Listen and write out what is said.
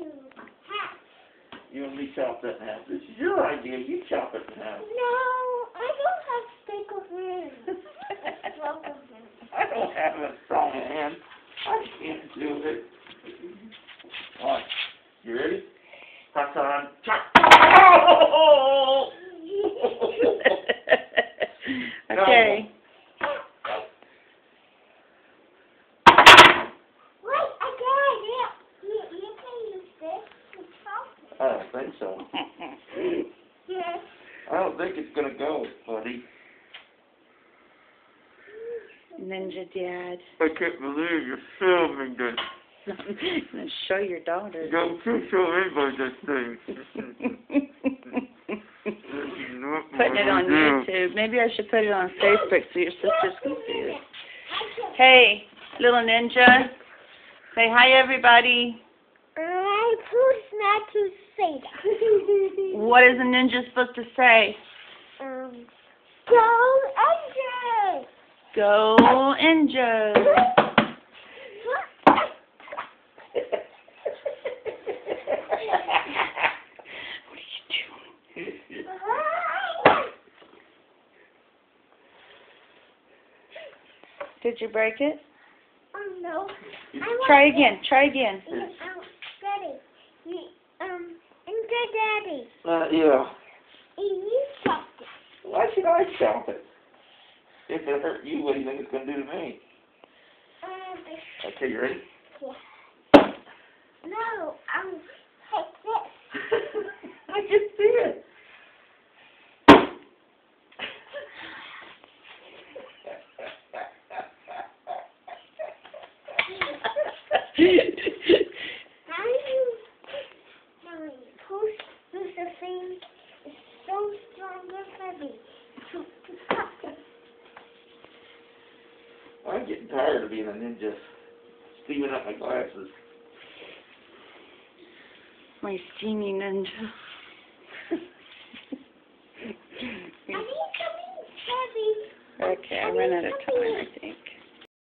to half. You and me chop that in half. This is your idea. You chop it in half. No, I don't have stick of hands. Strong of hands. I don't have a strong hand. I can't do it. Alright, you ready? Hassan, chop! Oh! Okay. Wait, I got an idea. You can use this to chop it. I don't think so. Yes. I don't think it's gonna go, buddy. Ninja Dad. I can't believe you're filming this. I'm going to show your daughter. Don't show anybody this thing. Putting it on YouTube. Maybe I should put it on Facebook so your sisters can see it. Hey, little ninja. Say hi, everybody. I'm supposed not to say that. What is a ninja supposed to say? Go Angels! Go Ninjas. Did you break it? Oh no. Try again. Try again. Daddy. And Daddy. Yeah. You chopped it. Why should I chop it? If it hurt you, what do you think it's going to do to me? Okay, you ready? Yeah. No, take this. I can see it. How you push Josephine is so strong and heavy. I'm getting tired of being a ninja. Steaming up my glasses. My steamy ninja. I need something heavy. Okay, I ran out of time, I think.